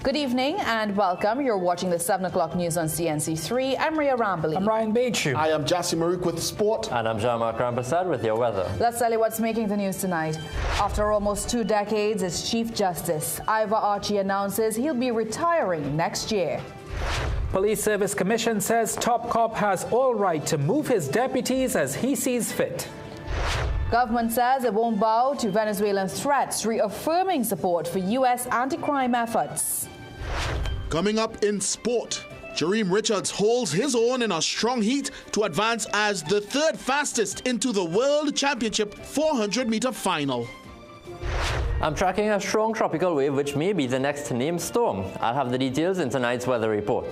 Good evening and welcome. You're watching the 7 o'clock news on CNC3. I'm Ria Rambali. I'm Ryan Bechu. I am Jassi Maruk with sport. And I'm Jean-Marc Rampersad with your weather. Let's tell you what's making the news tonight. After almost 2 decades as Chief Justice, Ivor Archie announces he'll be retiring next year. Police Service Commission says top cop has all right to move his deputies as he sees fit. Government says it won't bow to Venezuelan threats, reaffirming support for U.S. anti-crime efforts. Coming up in sport, Jareem Richards holds his own in a strong heat to advance as the 3rd fastest into the World Championship 400-meter final. I'm tracking a strong tropical wave which may be the next named storm. I'll have the details in tonight's weather report.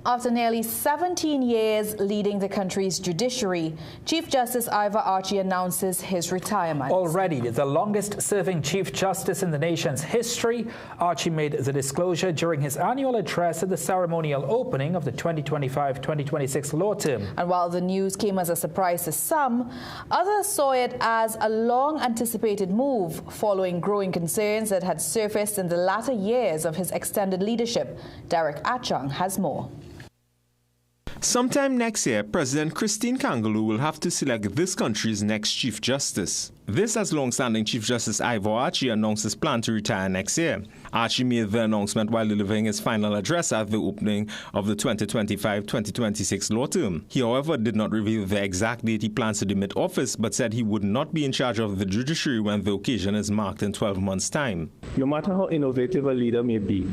After nearly 17 years leading the country's judiciary, Chief Justice Ivor Archie announces his retirement. Already the longest-serving Chief Justice in the nation's history, Archie made the disclosure during his annual address at the ceremonial opening of the 2025-2026 law term. And while the news came as a surprise to some, others saw it as a long-anticipated move following growing concerns that had surfaced in the latter years of his extended leadership. Derek Achong has more. Sometime next year, President Christine Kangaloo will have to select this country's next Chief Justice. This as long-standing Chief Justice Ivor Archie announced his plan to retire next year. Archie made the announcement while delivering his final address at the opening of the 2025-2026 law term. He, however, did not reveal the exact date he plans to demit office, but said he would not be in charge of the judiciary when the occasion is marked in 12 months' time. No matter how innovative a leader may be,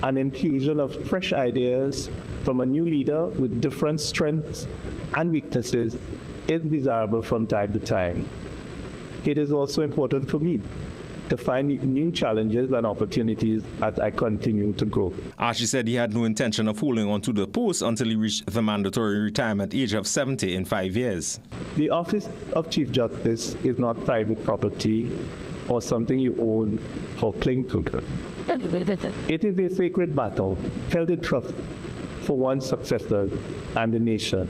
an infusion of fresh ideas from a new leader with different strengths and weaknesses is desirable from time to time. It is also important for me to find new challenges and opportunities as I continue to grow. Archie said he had no intention of holding on to the post until he reached the mandatory retirement age of 70 in 5 years. The office of Chief Justice is not private property or something you own or cling to. It is a sacred battle held in trust for one's successors and the nation.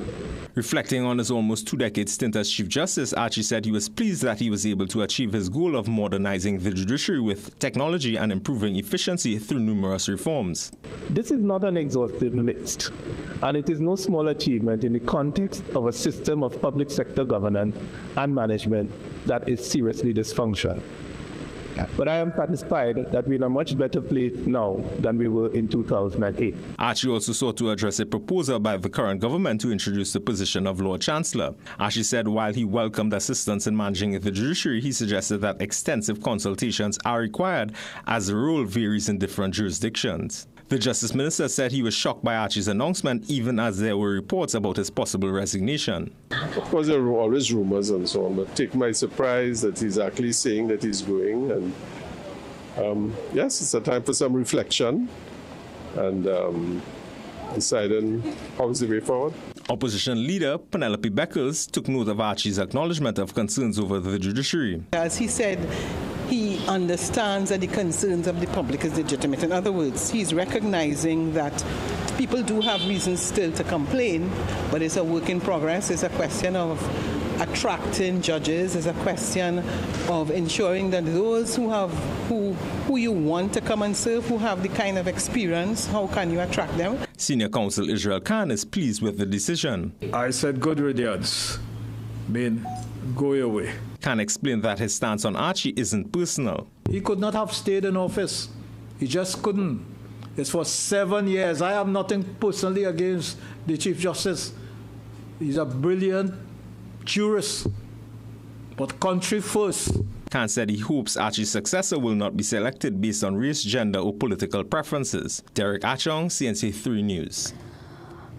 Reflecting on his almost 2-decade stint as Chief Justice, Archie said he was pleased that he was able to achieve his goal of modernizing the judiciary with technology and improving efficiency through numerous reforms. This is not an exhaustive list, and it is no small achievement in the context of a system of public sector governance and management that is seriously dysfunctional. But I am satisfied that we're in a much better place now than we were in 2008. Archie also sought to address a proposal by the current government to introduce the position of Lord Chancellor. Archie said while he welcomed assistance in managing the judiciary, he suggested that extensive consultations are required as the role varies in different jurisdictions. The Justice Minister said he was shocked by Archie's announcement, even as there were reports about his possible resignation. Of course, there are always rumors and so on, but take my surprise that he's actually saying that he's going. And yes, it's a time for some reflection and deciding how is the way forward. Opposition leader Penelope Beckles took note of Archie's acknowledgement of concerns over the judiciary. As he said, he understands that the concerns of the public is legitimate. In other words, he's recognizing that people do have reasons still to complain, but it's a work in progress. It's a question of attracting judges. It's a question of ensuring that those who you want to come and serve, who have the kind of experience, how can you attract them? Senior Counsel Israel Khan is pleased with the decision. I said good riddance, mean go your way. Khan explained that his stance on Archie isn't personal. He could not have stayed in office. He just couldn't. It's for 7 years. I have nothing personally against the Chief Justice. He's a brilliant jurist, but country first. Khan said he hopes Archie's successor will not be selected based on race, gender, or political preferences. Derek Achong, CNC3 News.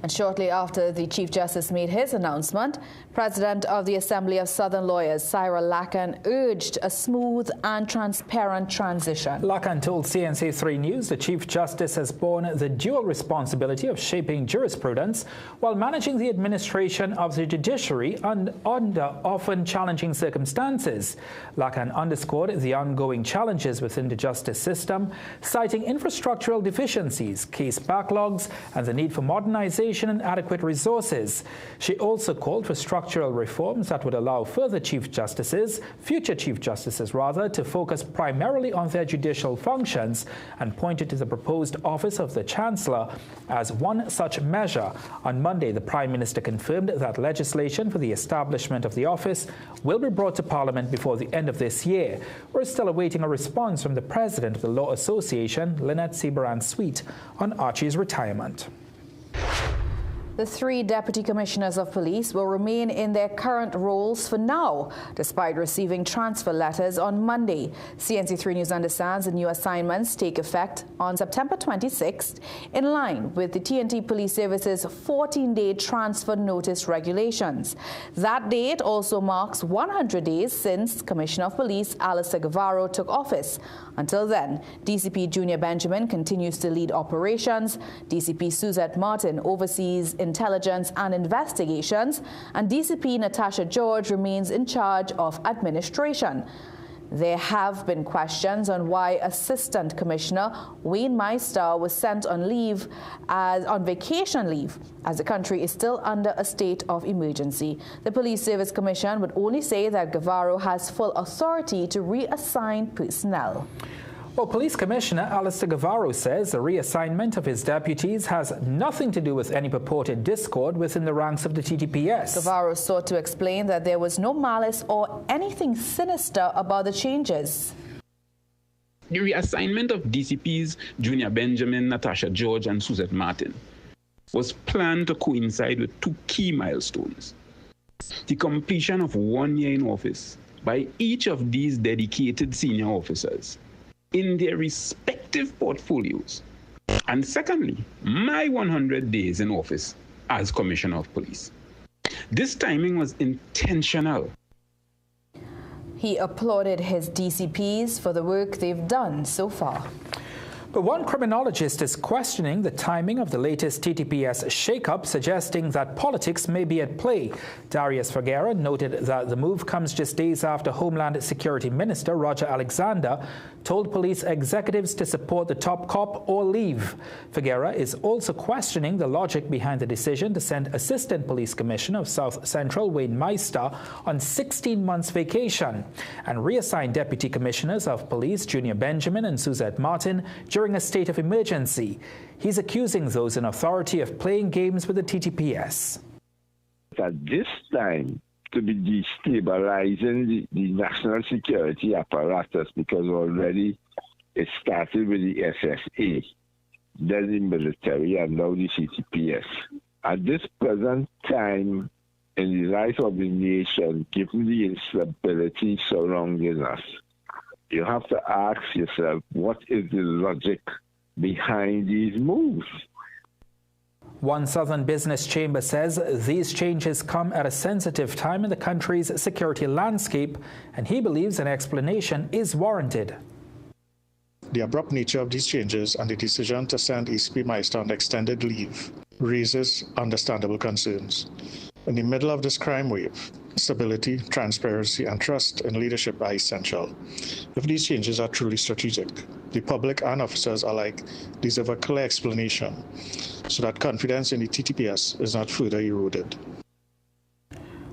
And shortly after the Chief Justice made his announcement, President of the Assembly of Southern Lawyers, Cyril Lakan, urged a smooth and transparent transition. Lakan told CNC3 News the Chief Justice has borne the dual responsibility of shaping jurisprudence while managing the administration of the judiciary and under often challenging circumstances. Lakan underscored the ongoing challenges within the justice system, citing infrastructural deficiencies, case backlogs, and the need for modernization education and adequate resources. She also called for structural reforms that would allow future Chief Justices to focus primarily on their judicial functions, and pointed to the proposed office of the Chancellor as one such measure. On Monday, the Prime Minister confirmed that legislation for the establishment of the office will be brought to Parliament before the end of this year. We're still awaiting a response from the President of the Law Association, Lynette Seabaran-Sweet, on Archie's retirement. The 3 Deputy Commissioners of Police will remain in their current roles for now, despite receiving transfer letters on Monday. CNC3 News understands the new assignments take effect on September 26th, in line with the TNT Police Service's 14-day transfer notice regulations. That date also marks 100 days since Commissioner of Police Alistair Guevara took office. Until then, DCP Junior Benjamin continues to lead operations. DCP Suzette Martin oversees intelligence and investigations, and DCP Natasha George remains in charge of administration. There have been questions on why Assistant Commissioner Wayne Meister was sent on vacation leave, as the country is still under a state of emergency. The Police Service Commission would only say that Guevara has full authority to reassign personnel. Well, Police Commissioner Alistair Guevara says the reassignment of his deputies has nothing to do with any purported discord within the ranks of the TTPS. Guevara sought to explain that there was no malice or anything sinister about the changes. The reassignment of DCPs Junior Benjamin, Natasha George and Suzette Martin was planned to coincide with 2 key milestones: the completion of 1 year in office by each of these dedicated senior officers in their respective portfolios, and secondly, my 100 days in office as Commissioner of Police. This timing was intentional. He applauded his DCPs for the work they've done so far. But one criminologist is questioning the timing of the latest TTPS shakeup, suggesting that politics may be at play. Darius Figuera noted that the move comes just days after Homeland Security Minister Roger Alexander told police executives to support the top cop or leave. Figuera is also questioning the logic behind the decision to send Assistant Police Commissioner of South Central Wayne Meister on 16 months vacation and reassign Deputy Commissioners of Police Junior Benjamin and Suzette Martin during a state of emergency. He's accusing those in authority of playing games with the TTPS. At this time, to be destabilizing the national security apparatus, because already it started with the SSA, then the military, and now the CTPS. At this present time, in the life of the nation, given the instability surrounding us, you have to ask yourself, what is the logic behind these moves? One Southern Business Chamber says these changes come at a sensitive time in the country's security landscape, and he believes an explanation is warranted. The abrupt nature of these changes and the decision to send ACP Meister on extended leave raises understandable concerns. In the middle of this crime wave, stability, transparency, and trust in leadership are essential. If these changes are truly strategic, the public and officers alike deserve a clear explanation so that confidence in the TTPS is not further eroded.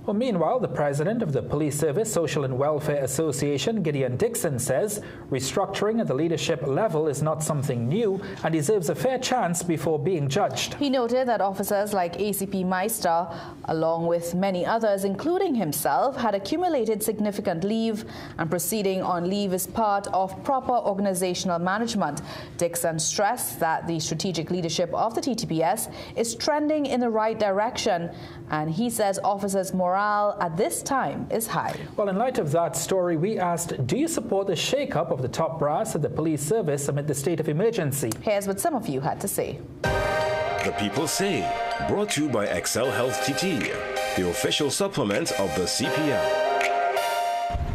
Well, meanwhile, the president of the Police Service Social and Welfare Association, Gideon Dixon, says restructuring at the leadership level is not something new and deserves a fair chance before being judged. He noted that officers like ACP Meister, along with many others, including himself, had accumulated significant leave, and proceeding on leave is part of proper organizational management. Dixon stressed that the strategic leadership of the TTPS is trending in the right direction, and he says officers' morale at this time is high. Well, in light of that story, we asked, do you support the shake-up of the top brass of the police service amid the state of emergency? Here's what some of you had to say. The People Say, brought to you by Excel Health TT, the official supplement of the CPL.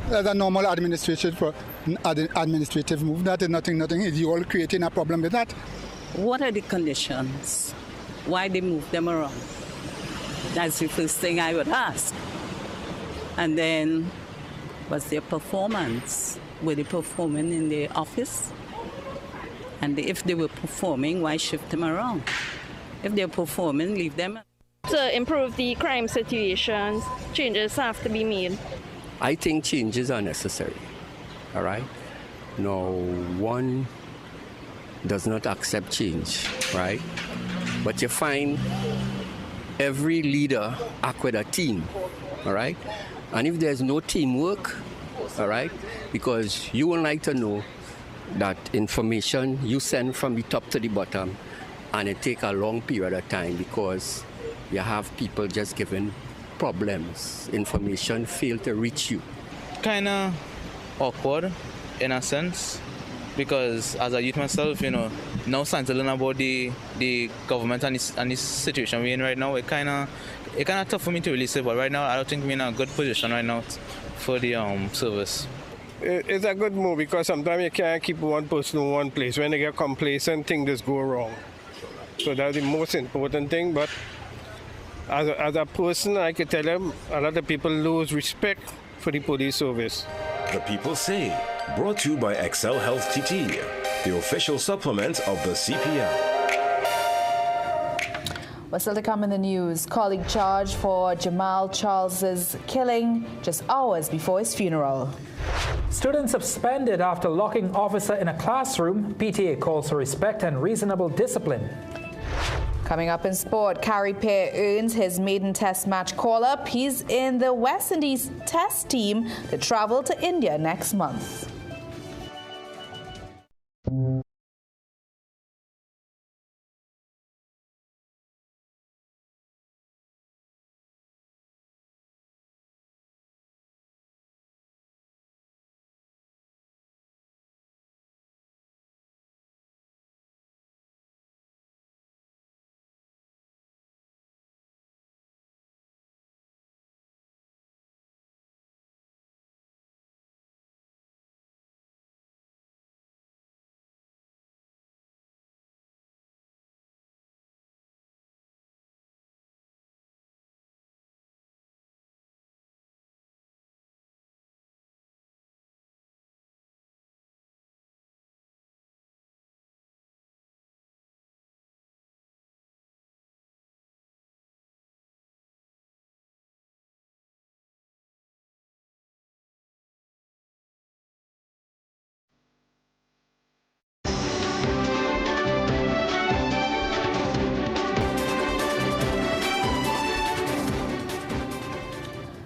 That's a normal administrative move. That is nothing. Is you all creating a problem with that? What are the conditions? Why they move them around? That's the first thing I would ask. And then, what's their performance? Were they performing in the office? And if they were performing, why shift them around? If they're performing, leave them. To improve the crime situations, changes have to be made. I think changes are necessary, all right? No one does not accept change, right? But you find every leader act with a team, all right? And if there's no teamwork, all right, because you would like to know that information you send from the top to the bottom, and it take a long period of time because you have people just giving problems. Information fail to reach you. Kind of awkward in a sense, because as a youth myself, you know, now starting to learn about the government and this situation we're in right now, it kind of tough for me to really say, but right now I don't think we're in a good position right now for the service. It's a good move because sometimes you can't keep one person in one place. When they get complacent, things just go wrong. So that's the most important thing. But as a person, I can tell them a lot of people lose respect for the police service. The People Say, brought to you by Excel Health TT, the official supplement of the CPL. Well, still to come in the news, colleague charged for Jamal Charles's killing just hours before his funeral. Students suspended after locking officer in a classroom. PTA calls for respect and reasonable discipline. Coming up in sport, Carey Pear earns his maiden test match call-up. He's in the West Indies test team to travel to India next month.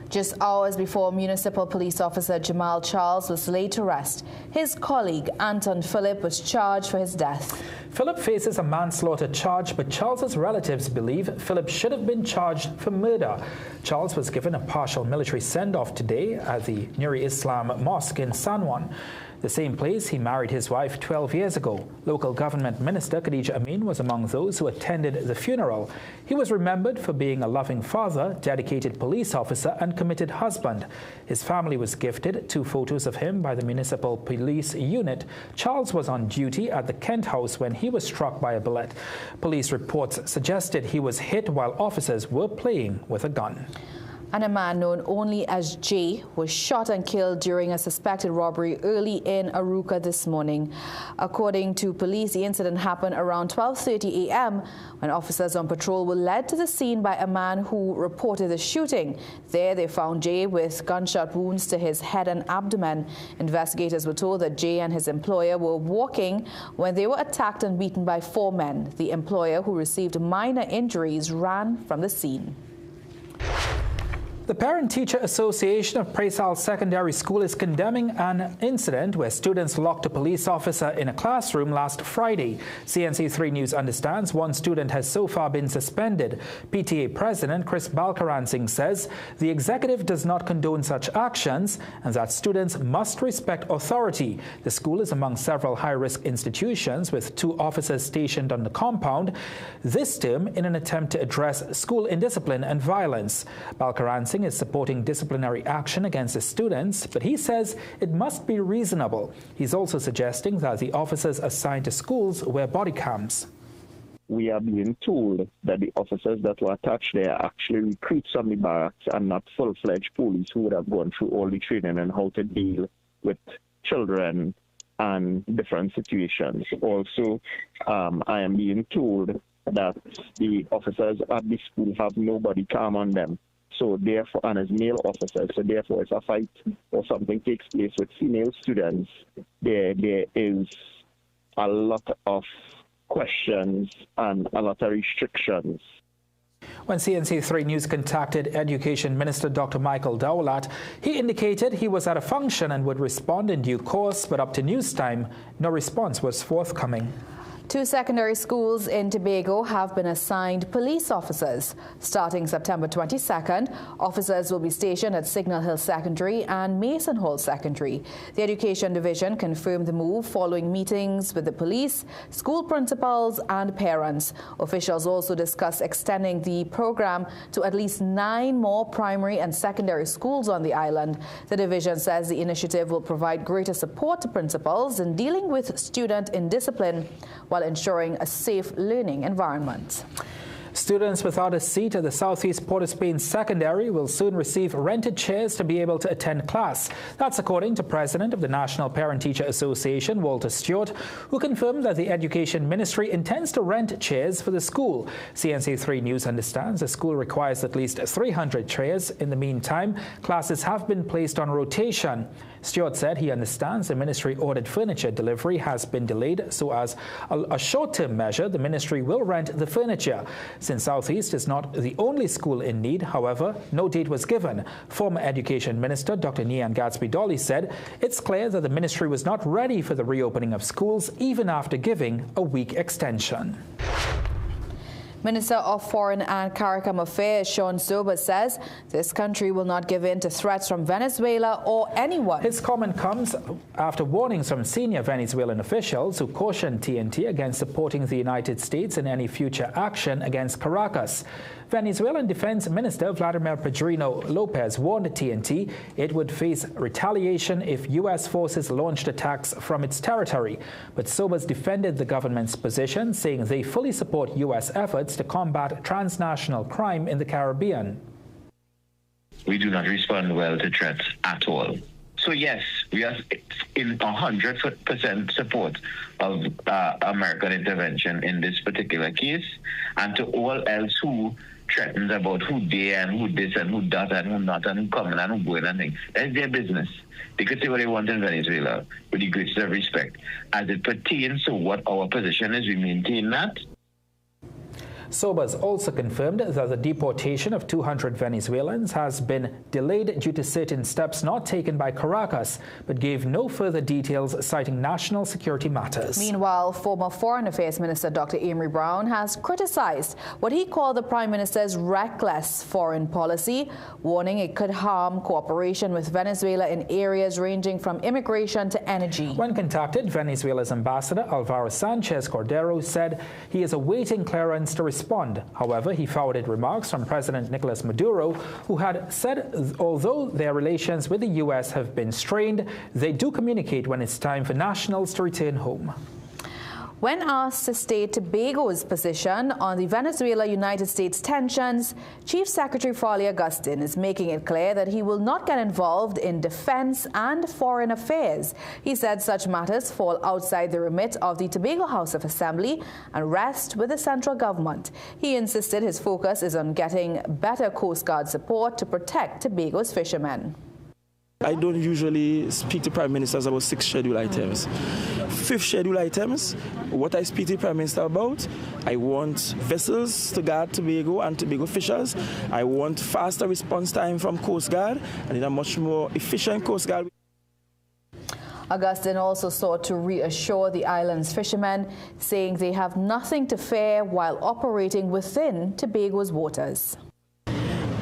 Just hours before municipal police officer Jamal Charles was laid to rest, his colleague Anton Phillip was charged for his death. Phillip faces a manslaughter charge, but Charles's relatives believe Phillip should have been charged for murder. Charles was given a partial military send-off today at the Nuri Islam Mosque in San Juan, the same place he married his wife 12 years ago. Local government minister Khadija Amin was among those who attended the funeral. He was remembered for being a loving father, dedicated police officer, and committed husband. His family was gifted 2 photos of him by the municipal police unit. Charles was on duty at the Kent House when he was struck by a bullet. Police reports suggested he was hit while officers were playing with a gun. And a man known only as Jay was shot and killed during a suspected robbery early in Aruca this morning. According to police, the incident happened around 12:30 a.m. when officers on patrol were led to the scene by a man who reported the shooting. There they found Jay with gunshot wounds to his head and abdomen. Investigators were told that Jay and his employer were walking when they were attacked and beaten by 4 men. The employer, who received minor injuries, ran from the scene. The Parent-Teacher Association of Praisal Secondary School is condemning an incident where students locked a police officer in a classroom last Friday. CNC3 News understands 1 student has so far been suspended. PTA President Chris Balkaransing says the executive does not condone such actions and that students must respect authority. The school is among several high-risk institutions with 2 officers stationed on the compound, this term in an attempt to address school indiscipline and violence. Balkaransing is supporting disciplinary action against the students, but he says it must be reasonable. He's also suggesting that the officers assigned to schools wear body cams. We are being told that the officers that were attached there are actually recruits from the barracks and not full-fledged police who would have gone through all the training on how to deal with children and different situations. Also, I am being told that the officers at the school have nobody calm on them. So therefore, and as male officers, so therefore if a fight or something takes place with female students, there is a lot of questions and a lot of restrictions. When CNC3 News contacted Education Minister Dr. Michael Dowlat, he indicated he was at a function and would respond in due course, but up to news time, no response was forthcoming. 2 secondary schools in Tobago have been assigned police officers. Starting September 22nd, officers will be stationed at Signal Hill Secondary and Mason Hall Secondary. The Education Division confirmed the move following meetings with the police, school principals and parents. Officials also discussed extending the program to at least 9 more primary and secondary schools on the island. The division says the initiative will provide greater support to principals in dealing with student indiscipline, while ensuring a safe learning environment. Students without a seat at the Southeast Port of Spain Secondary will soon receive rented chairs to be able to attend class. That's according to President of the National Parent-Teacher Association, Walter Stewart, who confirmed that the Education Ministry intends to rent chairs for the school. CNC3 News understands the school requires at least 300 chairs. In the meantime, classes have been placed on rotation. Stewart said he understands the ministry-ordered furniture delivery has been delayed, so as a short-term measure, the ministry will rent the furniture. Since Southeast is not the only school in need, however, no date was given. Former Education Minister Dr. Nian Gatsby-Dolly said it's clear that the ministry was not ready for the reopening of schools, even after giving a week extension. Minister of Foreign and CARICOM Affairs Sean Sobers says this country will not give in to threats from Venezuela or anyone. His comment comes after warnings from senior Venezuelan officials who cautioned TNT against supporting the United States in any future action against Caracas. Venezuelan Defense Minister Vladimir Pedrino Lopez warned TNT it would face retaliation if U.S. forces launched attacks from its territory. But Sobers defended the government's position, saying they fully support U.S. efforts to combat transnational crime in the Caribbean. We do not respond well to threats at all. So yes, we are in 100% support of American intervention in this particular case, and to all else who threatens about who they and who this and who that and who not and who coming and who going and things. That's their business. They could say what they want in Venezuela with the greatest of respect. As it pertains to what our position is, we maintain that. Sobers also confirmed that the deportation of 200 Venezuelans has been delayed due to certain steps not taken by Caracas, but gave no further details, citing national security matters. Meanwhile, former Foreign Affairs Minister Dr. Amory Brown has criticized what he called the Prime Minister's reckless foreign policy, warning it could harm cooperation with Venezuela in areas ranging from immigration to energy. When contacted, Venezuela's ambassador Alvaro Sanchez Cordero said he is awaiting clearance to respond. However, he forwarded remarks from President Nicolas Maduro, who had said although their relations with the U.S. have been strained, they do communicate when it's time for nationals to return home. When asked to state Tobago's position on the Venezuela-United States tensions, Chief Secretary Farley Augustine is making it clear that he will not get involved in defense and foreign affairs. He said such matters fall outside the remit of the Tobago House of Assembly and rest with the central government. He insisted his focus is on getting better Coast Guard support to protect Tobago's fishermen. I don't usually speak to Prime Ministers about 6 schedule items. 5th schedule items, what I speak to the Prime Minister about, I want vessels to guard Tobago and Tobago fishers. I want faster response time from Coast Guard and a much more efficient Coast Guard. Augustine also sought to reassure the island's fishermen, saying they have nothing to fear while operating within Tobago's waters.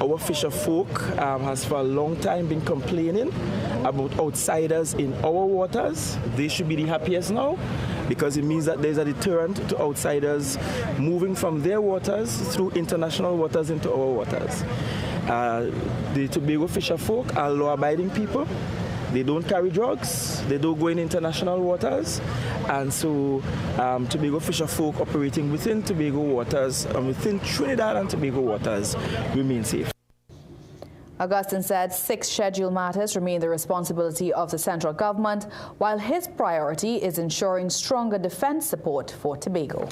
Our fisher folk has for a long time been complaining about outsiders in our waters. They should be the happiest now because it means that there's a deterrent to outsiders moving from their waters through international waters into our waters. The Tobago fisher folk are law-abiding people. They don't carry drugs, they don't go in international waters, and so Tobago fisher folk operating within Tobago waters and within Trinidad and Tobago waters remain safe. Augustine said 6 schedule matters remain the responsibility of the central government, while his priority is ensuring stronger defense support for Tobago.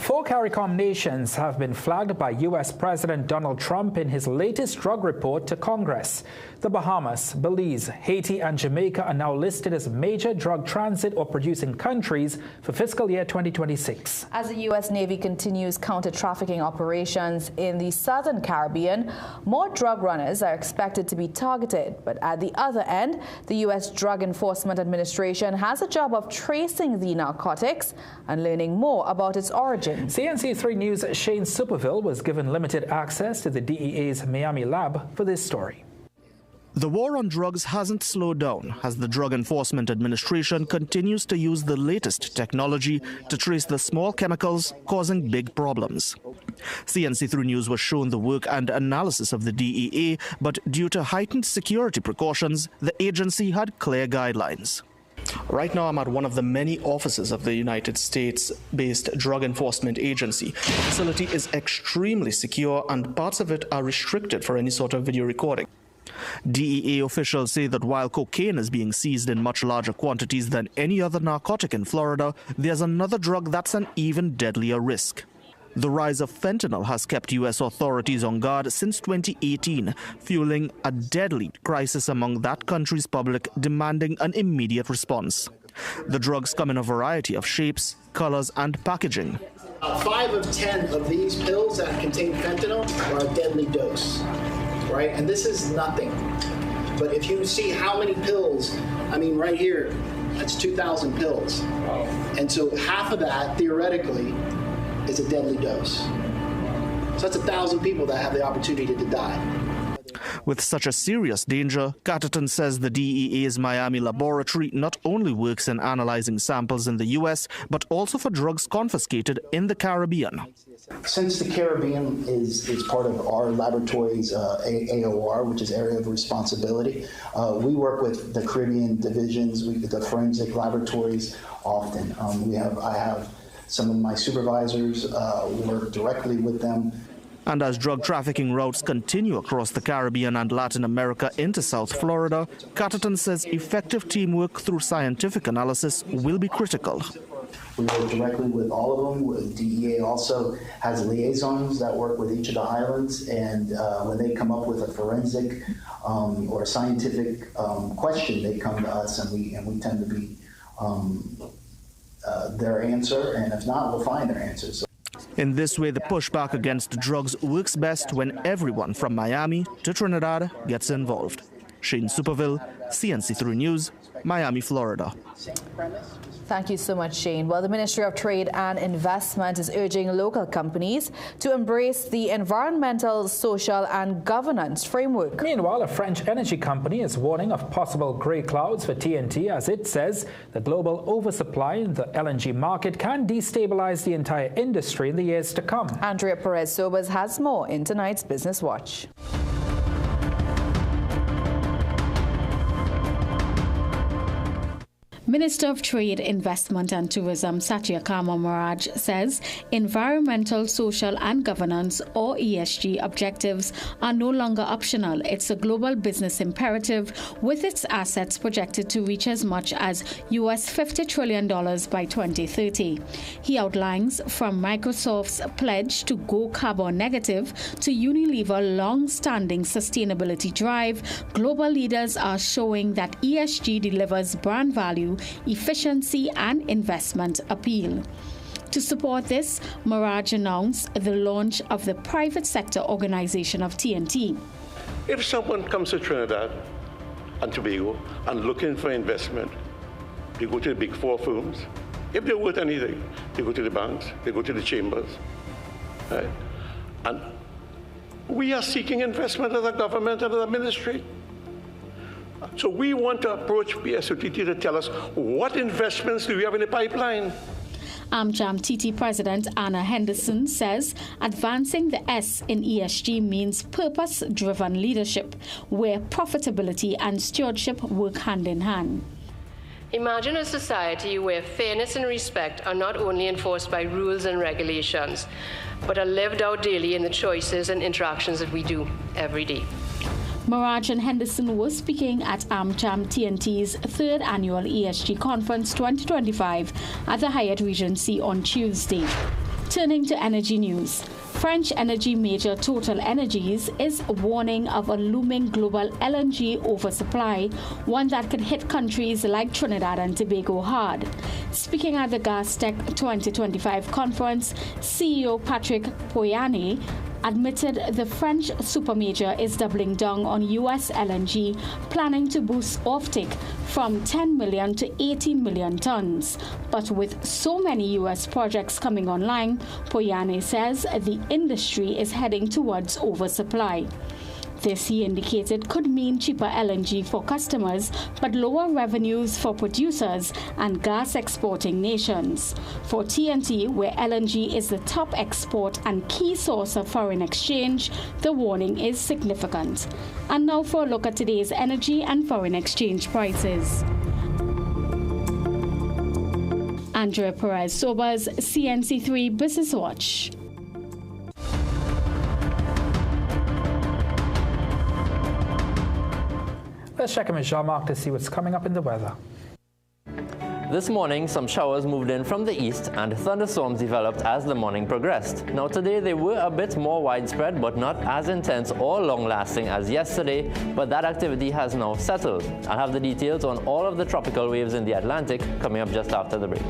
4 CARICOM nations have been flagged by U.S. President Donald Trump in his latest drug report to Congress. The Bahamas, Belize, Haiti and Jamaica are now listed as major drug transit or producing countries for fiscal year 2026. As the U.S. Navy continues counter-trafficking operations in the southern Caribbean, more drug runners are expected to be targeted. But at the other end, the U.S. Drug Enforcement Administration has a job of tracing the narcotics and learning more about its origin. CNC3 News' Shane Superville was given limited access to the DEA's Miami lab for this story. The war on drugs hasn't slowed down as the Drug Enforcement Administration continues to use the latest technology to trace the small chemicals causing big problems. CNC3 News was shown the work and analysis of the DEA, but due to heightened security precautions, the agency had clear guidelines. Right now, I'm at one of the many offices of the United States-based Drug Enforcement Agency. The facility is extremely secure and parts of it are restricted for any sort of video recording. DEA officials say that while cocaine is being seized in much larger quantities than any other narcotic in Florida, there's another drug that's an even deadlier risk. The rise of fentanyl has kept U.S. authorities on guard since 2018, fueling a deadly crisis among that country's public demanding an immediate response. The drugs come in a variety of shapes, colors, and packaging. 5 of 10 of these pills that contain fentanyl are a deadly dose, right? And this is nothing. But if you see how many pills, I mean, right here, that's 2,000 pills. And so half of that, theoretically, is a deadly dose. So that's 1,000 people that have the opportunity to die. With such a serious danger, Catterton says the DEA's Miami laboratory not only works in analyzing samples in the U.S., but also for drugs confiscated in the Caribbean. Since the Caribbean is part of our laboratory's AOR, which is Area of Responsibility, we work with the Caribbean divisions, the forensic laboratories often. I have some of my supervisors work directly with them. And as drug trafficking routes continue across the Caribbean and Latin America into South Florida, Catterton says effective teamwork through scientific analysis will be critical. We work directly with all of them. DEA also has liaisons that work with each of the islands, and when they come up with a forensic or scientific question, they come to us, and we tend to be their answer, and if not, we'll find their answers. In this way, the pushback against drugs works best when everyone from Miami to Trinidad gets involved. Shane Superville, CNC3 News, Miami, Florida. Thank you so much, Shane. Well, the Ministry of Trade and Investment is urging local companies to embrace the environmental, social and governance framework. Meanwhile, a French energy company is warning of possible grey clouds for TNT as it says the global oversupply in the LNG market can destabilize the entire industry in the years to come. Andrea Perez-Sobers has more in tonight's Business Watch. Minister of Trade, Investment and Tourism Satyakama Maharaj says environmental, social and governance or ESG objectives are no longer optional. It's a global business imperative with its assets projected to reach as much as US $50 trillion by 2030. He outlines from Microsoft's pledge to go carbon negative to Unilever's long-standing sustainability drive. Global leaders are showing that ESG delivers brand value, efficiency and investment appeal. To support this, Maharaj announced the launch of the private sector organization of TNT. If someone comes to Trinidad and Tobago and looking for investment, they go to the big 4 firms. If they're worth anything, they go to the banks, they go to the chambers. Right? And we are seeking investment as a government and as a ministry. So we want to approach PSOTT to tell us what investments do we have in the pipeline. AmJam TT President Anna Henderson says advancing the S in ESG means purpose-driven leadership, where profitability and stewardship work hand in hand. Imagine a society where fairness and respect are not only enforced by rules and regulations, but are lived out daily in the choices and interactions that we do every day. Maharaj and Henderson were speaking at AmJam TNT's 3rd Annual ESG Conference 2025 at the Hyatt Regency on Tuesday. Turning to energy news. French energy major Total Energies is warning of a looming global LNG oversupply, one that could hit countries like Trinidad and Tobago hard. Speaking at the Gas Tech 2025 conference, CEO Patrick Pouyanné admitted the French supermajor is doubling down on U.S. LNG, planning to boost offtake from 10 million to 18 million tons. But with so many U.S. projects coming online, Pouyanné says the industry is heading towards oversupply. This, he indicated, could mean cheaper LNG for customers, but lower revenues for producers and gas exporting nations. For TNT, where LNG is the top export and key source of foreign exchange, the warning is significant. And now for a look at today's energy and foreign exchange prices. Andrea Perez-Sobers, CNC3 Business Watch. Let's check in with Jean-Marc to see what's coming up in the weather. This morning, some showers moved in from the east and thunderstorms developed as the morning progressed. Now today, they were a bit more widespread, but not as intense or long-lasting as yesterday, but that activity has now settled. I'll have the details on all of the tropical waves in the Atlantic coming up just after the break.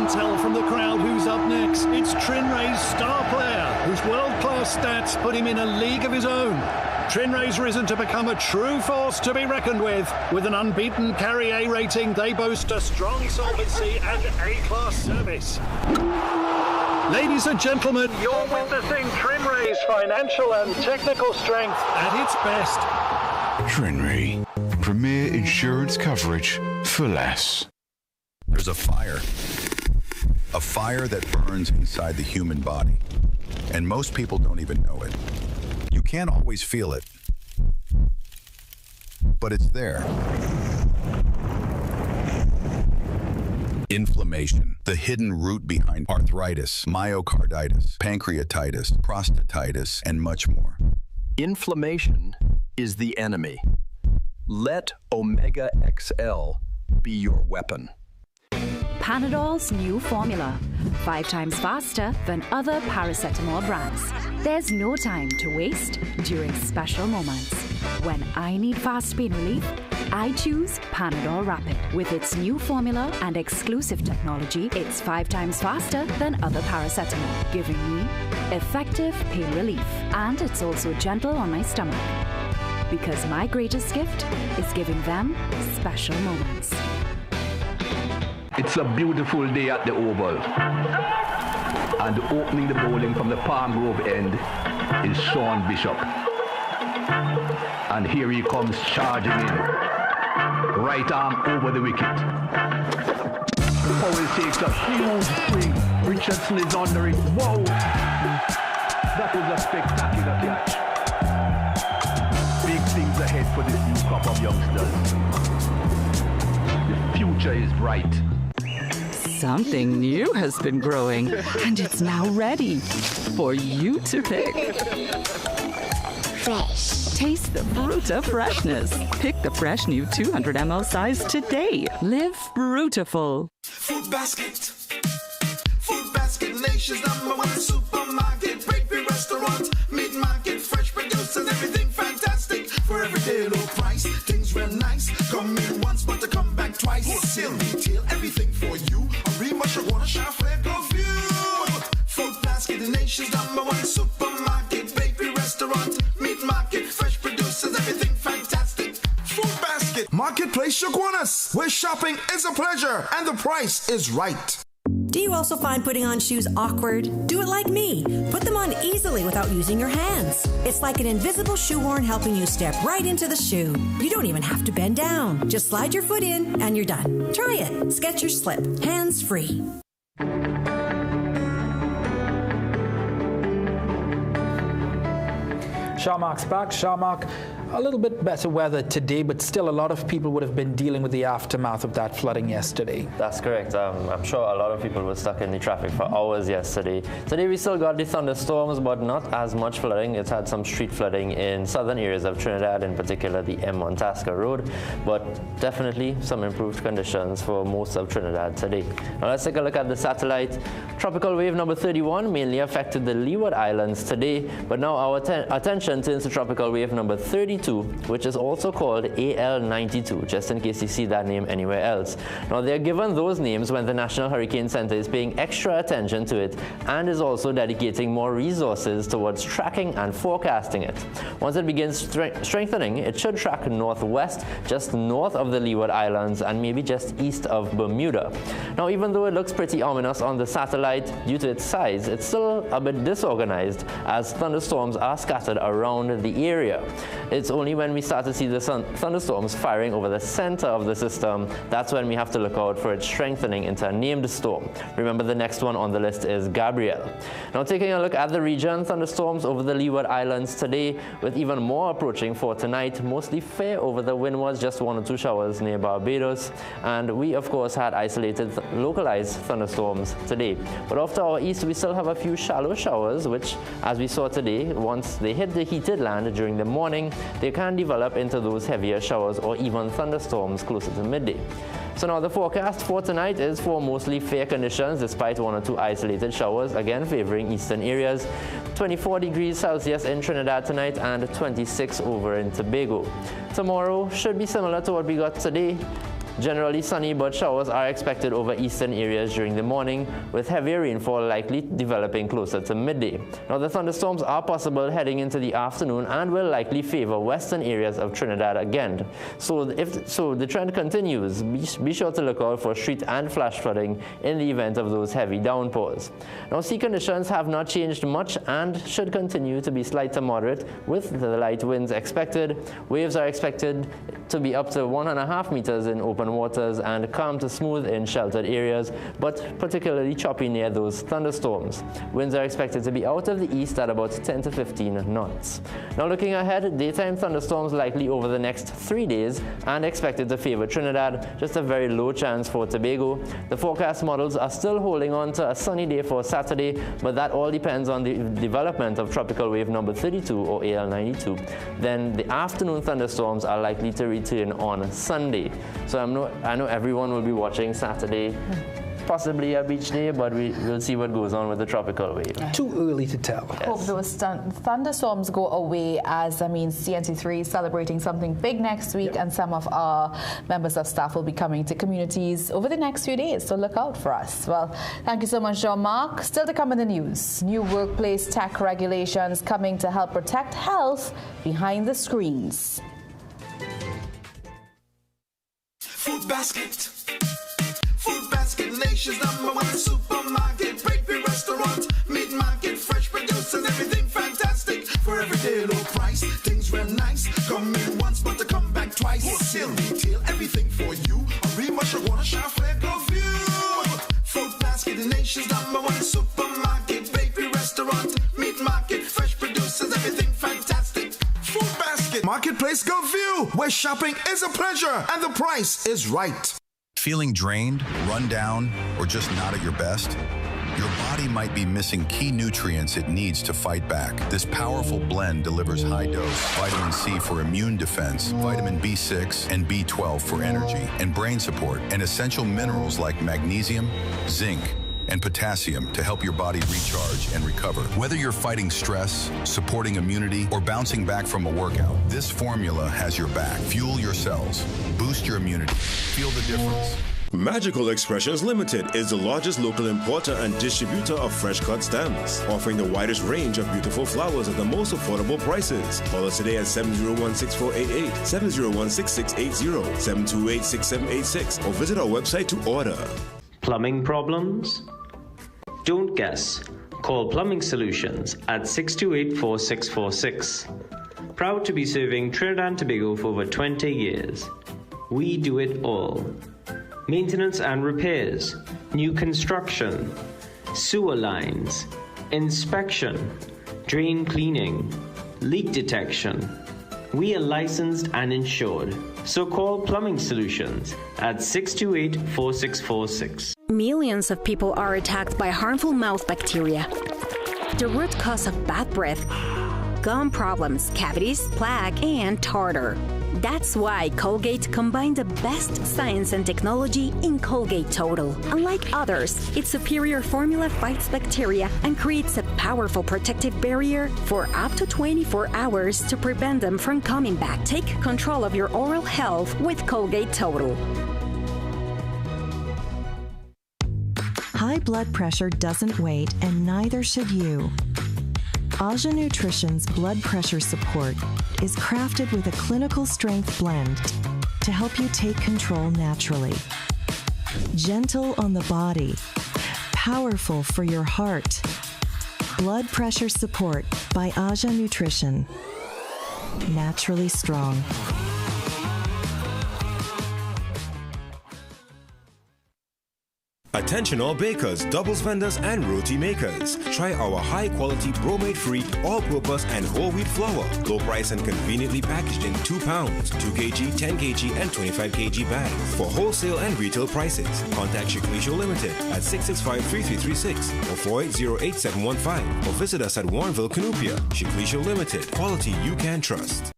Tell from the crowd who's up next. It's Trinray's star player, whose world-class stats put him in a league of his own. Trinray's risen to become a true force to be reckoned with. With an unbeaten Carry A rating, they boast a strong solvency and A-class service. Ladies and gentlemen, you're witnessing Trinray's financial and technical strength at its best. Trinray, premier insurance coverage for less. There's a fire that burns inside the human body, and most people don't even know it. You can't always feel it, but it's there. Inflammation, the hidden root behind arthritis, myocarditis, pancreatitis, prostatitis, and much more. Inflammation is the enemy. Let Omega XL be your weapon. Panadol's new formula, 5 times faster than other paracetamol brands. There's no time to waste during special moments. When I need fast pain relief, I choose Panadol Rapid. With its new formula and exclusive technology, it's 5 times faster than other paracetamol, giving me effective pain relief. And it's also gentle on my stomach. Because my greatest gift is giving them special moments. It's a beautiful day at the Oval, and opening the bowling from the Palm Grove end is Sean Bishop. And here he comes charging in, right arm over the wicket. Powell takes a huge swing, Richardson is under it, whoa! That was a spectacular catch. Big things ahead for this new crop of youngsters. The future is bright. Something new has been growing, and it's now ready for you to pick. Fresh. Taste the Bruta freshness. Pick the fresh new 200 ml size today. Live Brutaful. Food Basket. Food Basket, nation's #1 supermarket. Bakery, restaurant, meat market, fresh producers, everything fantastic. For everyday low price, things real nice. Come in once, but to come back twice. Wholesale, retail, everything for you. Food Basket, the nation's #1 supermarket, bakery, restaurant, meat market, fresh producers, everything fantastic. Food Basket, Marketplace Shaguanas, where shopping is a pleasure and the price is right. Do you also find putting on shoes awkward? Do it like me. Put them on easily without using your hands. It's like an invisible shoehorn helping you step right into the shoe. You don't even have to bend down. Just slide your foot in and you're done. Try it. Skechers Slip. Hands free. Jean-Marc's back. Jean-Marc, A little bit better weather today, but still a lot of people would have been dealing with the aftermath of that flooding yesterday. That's correct. I'm sure a lot of people were stuck in the traffic for hours yesterday. Today we still got the thunderstorms, but not as much flooding. It's had some street flooding in southern areas of Trinidad, in particular the M1 Tasca Road, but definitely some improved conditions for most of Trinidad today. Now let's take a look at the satellite. Tropical wave number 31 mainly affected the Leeward Islands today, but now our attention turns to tropical wave number 32, which is also called AL92, just in case you see that name anywhere else. Now they're given those names when the National Hurricane Center is paying extra attention to it and is also dedicating more resources towards tracking and forecasting it. Once it begins strengthening, it should track northwest, just north of the Leeward Islands and maybe just east of Bermuda. Now even though it looks pretty ominous on the satellite due to its size, it's still a bit disorganized as thunderstorms are scattered around the area. It's only when we start to see the thunderstorms firing over the center of the system, that's when we have to look out for it strengthening into a named storm. Remember, the next one on the list is Gabrielle. Now taking a look at the region, thunderstorms over the Leeward Islands today, with even more approaching for tonight. Mostly fair over the windwards, just 1 or 2 showers near Barbados, and we of course had isolated localized thunderstorms today. But off to our east we still have a few shallow showers, which, as we saw today, once they hit the heated land during the morning, they can develop into those heavier showers or even thunderstorms closer to midday. So now the forecast for tonight is for mostly fair conditions despite 1 or 2 isolated showers, again favoring eastern areas. 24 degrees Celsius in Trinidad tonight and 26 over in Tobago. Tomorrow should be similar to what we got today. Generally sunny, but showers are expected over eastern areas during the morning, with heavier rainfall likely developing closer to midday. Now the thunderstorms are possible heading into the afternoon and will likely favor western areas of Trinidad again. So if the trend continues, be sure to look out for street and flash flooding in the event of those heavy downpours. Now sea conditions have not changed much and should continue to be slight to moderate, with the light winds expected. Waves are expected to be up to 1.5 meters in open waters and calm to smooth in sheltered areas, but particularly choppy near those thunderstorms. Winds are expected to be out of the east at about 10 to 15 knots. Now looking ahead, daytime thunderstorms likely over the next 3 days and expected to favor Trinidad, just a very low chance for Tobago. The forecast models are still holding on to a sunny day for Saturday, but that all depends on the development of tropical wave number 32 or AL92. Then the afternoon thunderstorms are likely to return on Sunday. So I know everyone will be watching Saturday, possibly a beach day, but we'll see what goes on with the tropical wave. Too early to tell. Yes. Hope those thunderstorms go away, as CNC3 is celebrating something big next week, and some of our members of staff will be coming to communities over the next few days, so look out for us. Well, thank you so much, Jean-Marc. Still to come in the news, new workplace tech regulations coming to help protect health behind the screens. Food Basket, nation's #1 supermarket, bakery, restaurant, meat market, fresh produce and everything fantastic. For everyday low price, things real nice. Come in once, but to come back twice. Wholesale retail, everything for you. A real much I wanna shop for go view. Food Basket, the nation's #1 supermarket, bakery, restaurant, meat market, fresh produce and everything fantastic. Food Basket, Marketplace Go View, where shopping is a pleasure and the price is right. Feeling drained, run down, or just not at your best? Your body might be missing key nutrients it needs to fight back. This powerful blend delivers high-dose vitamin C for immune defense, vitamin B6 and B12 for energy and brain support, and essential minerals like magnesium, zinc, and potassium to help your body recharge and recover. Whether you're fighting stress, supporting immunity, or bouncing back from a workout, this formula has your back. Fuel your cells, boost your immunity, feel the difference. Magical Expressions Limited is the largest local importer and distributor of fresh cut stems, offering the widest range of beautiful flowers at the most affordable prices. Call us today at 701-6488, 701-6680, 728-6786, or visit our website to order. Plumbing problems? Don't guess. Call Plumbing Solutions at 628-4646. Proud to be serving Trinidad and Tobago for over 20 years. We do it all. Maintenance and repairs, new construction, sewer lines, inspection, drain cleaning, leak detection, We are licensed and insured. So call Plumbing Solutions at 628-4646. Millions of people are attacked by harmful mouth bacteria. The root cause of bad breath, gum problems, cavities, plaque, and tartar. That's why Colgate combined the best science and technology in Colgate Total. Unlike others, its superior formula fights bacteria and creates a powerful protective barrier for up to 24 hours to prevent them from coming back. Take control of your oral health with Colgate Total. High blood pressure doesn't wait, and neither should you. Aja Nutrition's blood pressure support is crafted with a clinical strength blend to help you take control naturally. Gentle on the body, powerful for your heart. Blood pressure support by Aja Nutrition. Naturally strong. Attention all bakers, doubles vendors, and roti makers. Try our high-quality bromate-free, all-purpose, and whole wheat flour. Low price and conveniently packaged in 2 pounds, 2 kg, 10 kg, and 25 kg bags. For wholesale and retail prices, contact Shiklisho Limited at 665-3336 or 480-8715 or visit us at Warrenville, Canoopia. Shiklisho Limited, quality you can trust.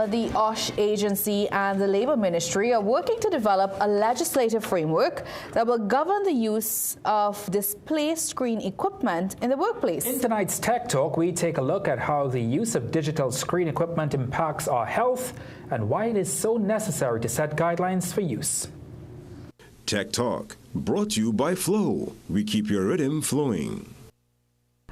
The OSH agency and the Labour Ministry are working to develop a legislative framework that will govern the use of display screen equipment in the workplace. In tonight's Tech Talk, we take a look at how the use of digital screen equipment impacts our health and why it is so necessary to set guidelines for use. Tech Talk, brought to you by Flow. We keep your rhythm flowing.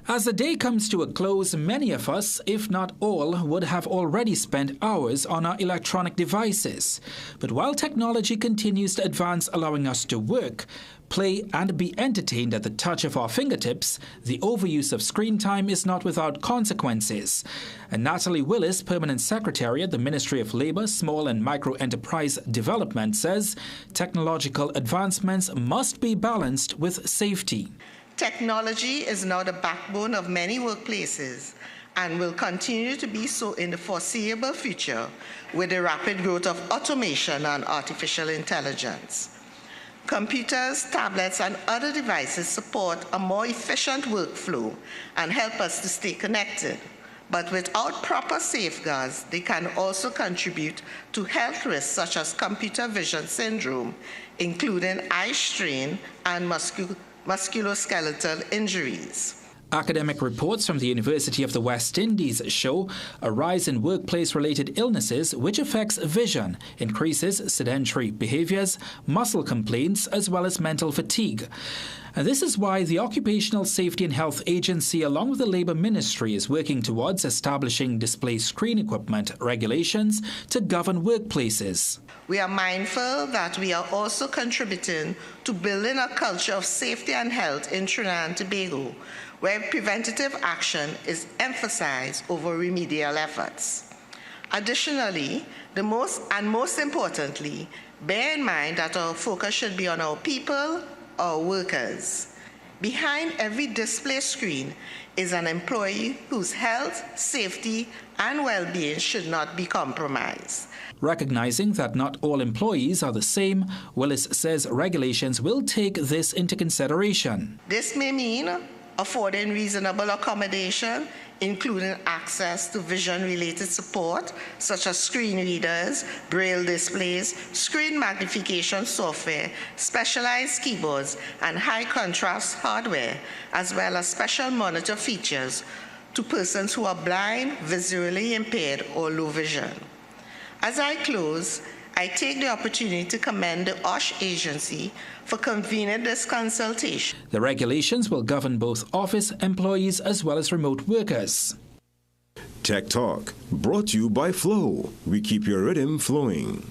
As the day comes to a close, many of us, if not all, would have already spent hours on our electronic devices. But while technology continues to advance, allowing us to work, play and be entertained at the touch of our fingertips, the overuse of screen time is not without consequences. And Natalie Willis, Permanent Secretary at the Ministry of Labour, Small and Micro Enterprise Development, says technological advancements must be balanced with safety. Technology is now the backbone of many workplaces and will continue to be so in the foreseeable future with the rapid growth of automation and artificial intelligence. Computers, tablets, and other devices support a more efficient workflow and help us to stay connected. But without proper safeguards, they can also contribute to health risks such as computer vision syndrome, including eye strain and musculoskeletal injuries. Academic reports from the University of the West Indies show a rise in workplace-related illnesses which affects vision, increases sedentary behaviors, muscle complaints, as well as mental fatigue. And this is why the Occupational Safety and Health Agency, along with the Labour Ministry, is working towards establishing display screen equipment regulations to govern workplaces. We are mindful that we are also contributing to building a culture of safety and health in Trinidad and Tobago, where preventative action is emphasized over remedial efforts. Additionally, most importantly, bear in mind that our focus should be on our people, our workers. Behind every display screen is an employee whose health, safety, and well-being should not be compromised. Recognizing that not all employees are the same, Willis says regulations will take this into consideration. This may mean affording reasonable accommodation, including access to vision-related support, such as screen readers, braille displays, screen magnification software, specialized keyboards, and high-contrast hardware, as well as special monitor features to persons who are blind, visually impaired, or low vision. As I close, I take the opportunity to commend the OSH agency for convening this consultation. The regulations will govern both office employees as well as remote workers. Tech Talk, brought to you by Flow. We keep your rhythm flowing.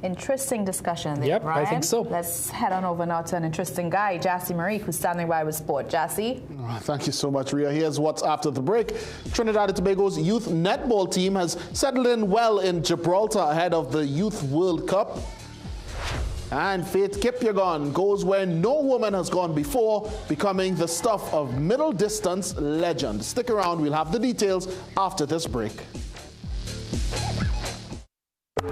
Interesting discussion there, Yep, Brian. I think so. Let's head on over now to an interesting guy, Jassy Marie, who's standing by with sport. Jassy? Thank you so much, Ria. Here's what's after the break. Trinidad and Tobago's youth netball team has settled in well in Gibraltar ahead of the Youth World Cup. And Faith Kipyegon goes where no woman has gone before, becoming the stuff of middle distance legend. Stick around, we'll have the details after this break.